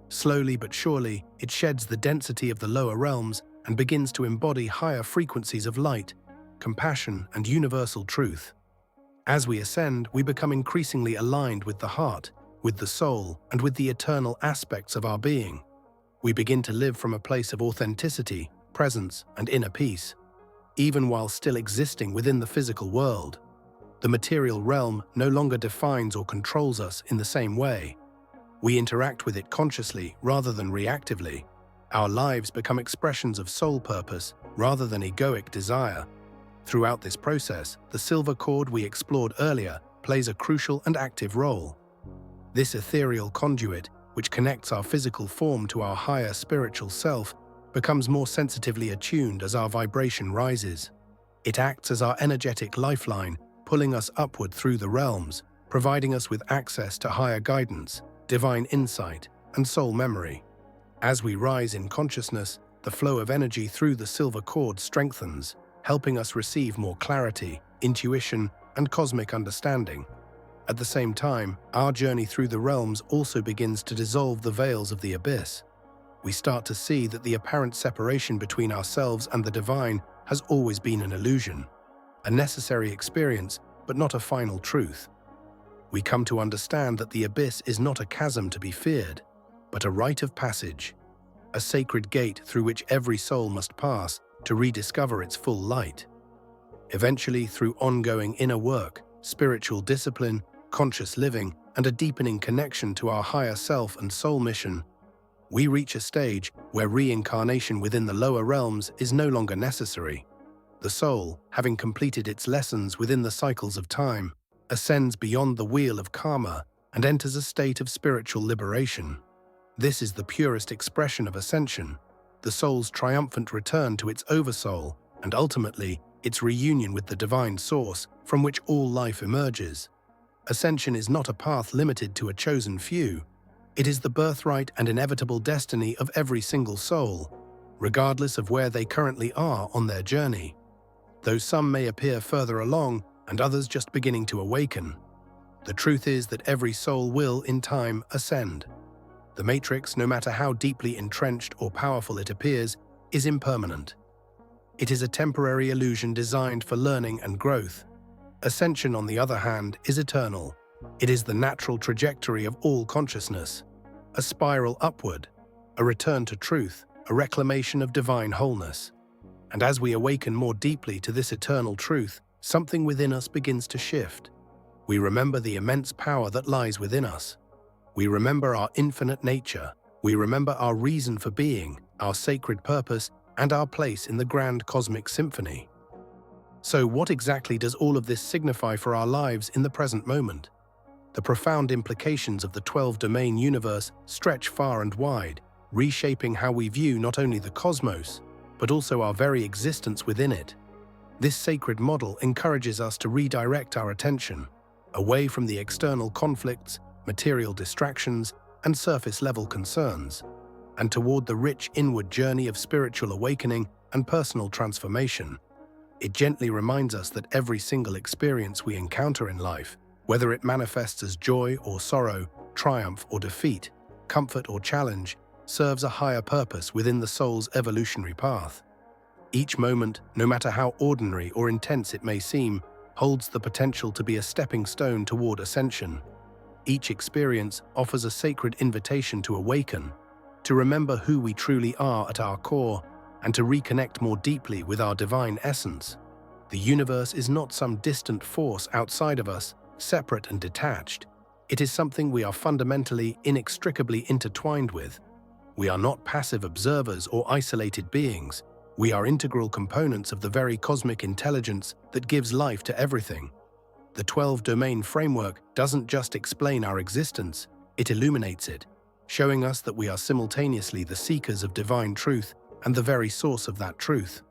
Slowly but surely, it sheds the density of the lower realms and begins to embody higher frequencies of light, compassion, and universal truth. As we ascend, we become increasingly aligned with the heart, with the soul, and with the eternal aspects of our being. We begin to live from a place of authenticity, presence, and inner peace, even while still existing within the physical world. The material realm no longer defines or controls us in the same way. We interact with it consciously rather than reactively. Our lives become expressions of soul purpose rather than egoic desire. Throughout this process, the silver cord we explored earlier plays a crucial and active role. This ethereal conduit, which connects our physical form to our higher spiritual self, becomes more sensitively attuned as our vibration rises. It acts as our energetic lifeline, pulling us upward through the realms, providing us with access to higher guidance, divine insight, and soul memory. As we rise in consciousness, the flow of energy through the silver cord strengthens, helping us receive more clarity, intuition, and cosmic understanding. At the same time, our journey through the realms also begins to dissolve the veils of the abyss. We start to see that the apparent separation between ourselves and the divine has always been an illusion, a necessary experience, but not a final truth. We come to understand that the abyss is not a chasm to be feared, but a rite of passage, a sacred gate through which every soul must pass to rediscover its full light. Eventually, through ongoing inner work, spiritual discipline, conscious living, and a deepening connection to our higher self and soul mission, we reach a stage where reincarnation within the lower realms is no longer necessary. The soul, having completed its lessons within the cycles of time, ascends beyond the wheel of karma and enters a state of spiritual liberation. This is the purest expression of ascension, the soul's triumphant return to its oversoul, and ultimately, its reunion with the divine source from which all life emerges. Ascension is not a path limited to a chosen few. It is the birthright and inevitable destiny of every single soul, regardless of where they currently are on their journey. Though some may appear further along and others just beginning to awaken, the truth is that every soul will, in time, ascend. The matrix, no matter how deeply entrenched or powerful it appears, is impermanent. It is a temporary illusion designed for learning and growth. Ascension, on the other hand, is eternal. It is the natural trajectory of all consciousness, a spiral upward, a return to truth, a reclamation of divine wholeness. And as we awaken more deeply to this eternal truth, something within us begins to shift. We remember the immense power that lies within us. We remember our infinite nature. We remember our reason for being, our sacred purpose, and our place in the grand cosmic symphony. So what exactly does all of this signify for our lives in the present moment? The profound implications of the 12-domain universe stretch far and wide, reshaping how we view not only the cosmos, but also our very existence within it. This sacred model encourages us to redirect our attention away from the external conflicts, material distractions, and surface-level concerns, and toward the rich inward journey of spiritual awakening and personal transformation. It gently reminds us that every single experience we encounter in life, whether it manifests as joy or sorrow, triumph or defeat, comfort or challenge, serves a higher purpose within the soul's evolutionary path. Each moment, no matter how ordinary or intense it may seem, holds the potential to be a stepping stone toward ascension. Each experience offers a sacred invitation to awaken, to remember who we truly are at our core, and to reconnect more deeply with our divine essence. The universe is not some distant force outside of us, separate and detached. It is something we are fundamentally, inextricably intertwined with. We are not passive observers or isolated beings. We are integral components of the very cosmic intelligence that gives life to everything. The 12-domain framework doesn't just explain our existence, it illuminates it, showing us that we are simultaneously the seekers of divine truth and the very source of that truth.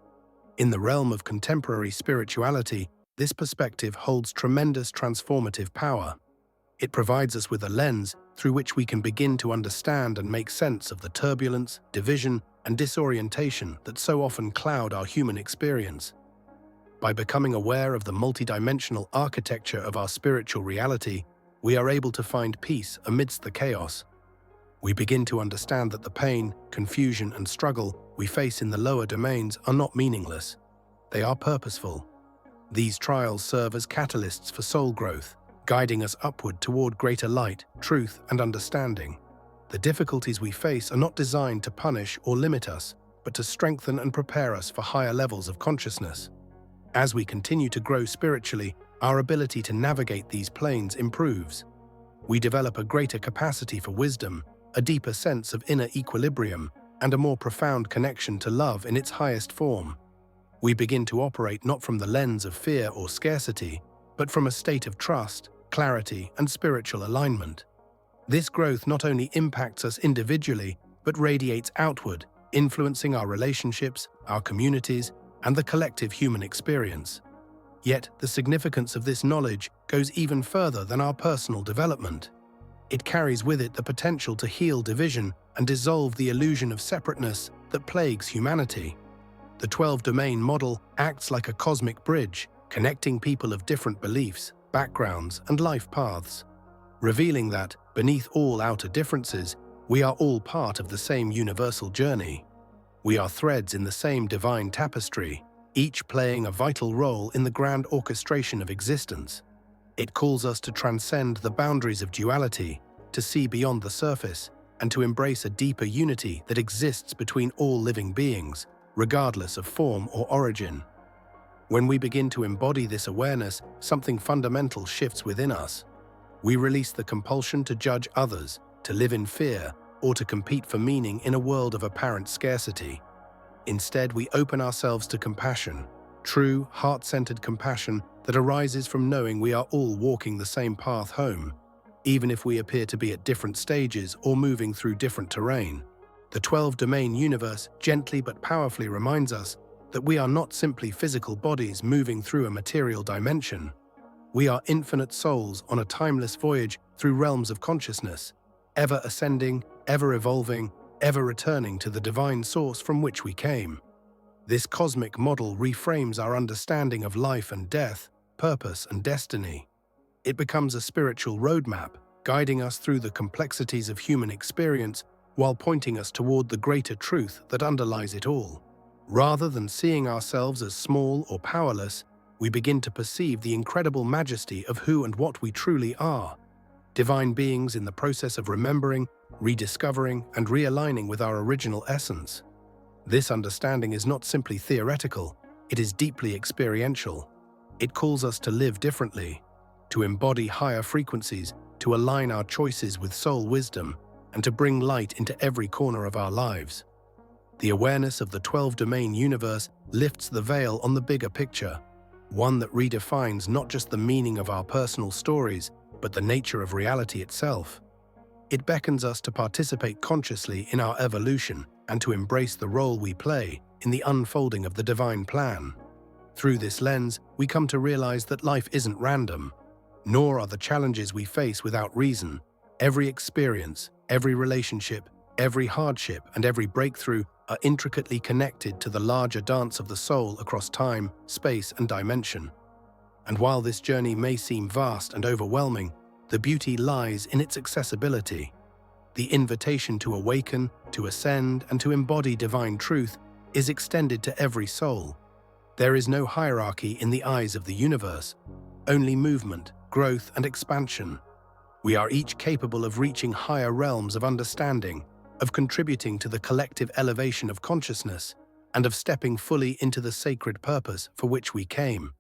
In the realm of contemporary spirituality, this perspective holds tremendous transformative power. It provides us with a lens through which we can begin to understand and make sense of the turbulence, division, and disorientation that so often cloud our human experience. By becoming aware of the multidimensional architecture of our spiritual reality, we are able to find peace amidst the chaos. We begin to understand that the pain, confusion, and struggle we face in the lower domains are not meaningless. They are purposeful. These trials serve as catalysts for soul growth, guiding us upward toward greater light, truth, and understanding. The difficulties we face are not designed to punish or limit us, but to strengthen and prepare us for higher levels of consciousness. As we continue to grow spiritually, our ability to navigate these planes improves. We develop a greater capacity for wisdom, a deeper sense of inner equilibrium, and a more profound connection to love in its highest form. We begin to operate not from the lens of fear or scarcity, but from a state of trust, clarity, and spiritual alignment. This growth not only impacts us individually, but radiates outward, influencing our relationships, our communities, and the collective human experience. Yet, the significance of this knowledge goes even further than our personal development. It carries with it the potential to heal division and dissolve the illusion of separateness that plagues humanity. The 12-domain model acts like a cosmic bridge, connecting people of different beliefs, backgrounds, and life paths, revealing that, beneath all outer differences, we are all part of the same universal journey. We are threads in the same divine tapestry, each playing a vital role in the grand orchestration of existence. It calls us to transcend the boundaries of duality, to see beyond the surface, and to embrace a deeper unity that exists between all living beings, regardless of form or origin. When we begin to embody this awareness, something fundamental shifts within us. We release the compulsion to judge others, to live in fear, or to compete for meaning in a world of apparent scarcity. Instead, we open ourselves to compassion, true, heart-centered compassion that arises from knowing we are all walking the same path home, even if we appear to be at different stages or moving through different terrain. The 12-domain universe gently but powerfully reminds us that we are not simply physical bodies moving through a material dimension. We are infinite souls on a timeless voyage through realms of consciousness, ever ascending, ever evolving, ever returning to the divine source from which we came. This cosmic model reframes our understanding of life and death, purpose and destiny. It becomes a spiritual roadmap, guiding us through the complexities of human experience while pointing us toward the greater truth that underlies it all. Rather than seeing ourselves as small or powerless, we begin to perceive the incredible majesty of who and what we truly are, divine beings in the process of remembering, rediscovering, and realigning with our original essence. This understanding is not simply theoretical, it is deeply experiential. It calls us to live differently, to embody higher frequencies, to align our choices with soul wisdom, and to bring light into every corner of our lives. The awareness of the 12-domain universe lifts the veil on the bigger picture, one that redefines not just the meaning of our personal stories, but the nature of reality itself. It beckons us to participate consciously in our evolution and to embrace the role we play in the unfolding of the divine plan. Through this lens, we come to realize that life isn't random, nor are the challenges we face without reason. Every experience, every relationship, every hardship, and every breakthrough are intricately connected to the larger dance of the soul across time, space, and dimension. And while this journey may seem vast and overwhelming, the beauty lies in its accessibility. The invitation to awaken, to ascend, and to embody divine truth is extended to every soul. There is no hierarchy in the eyes of the universe, only movement, growth, and expansion. We are each capable of reaching higher realms of understanding, of contributing to the collective elevation of consciousness, and of stepping fully into the sacred purpose for which we came.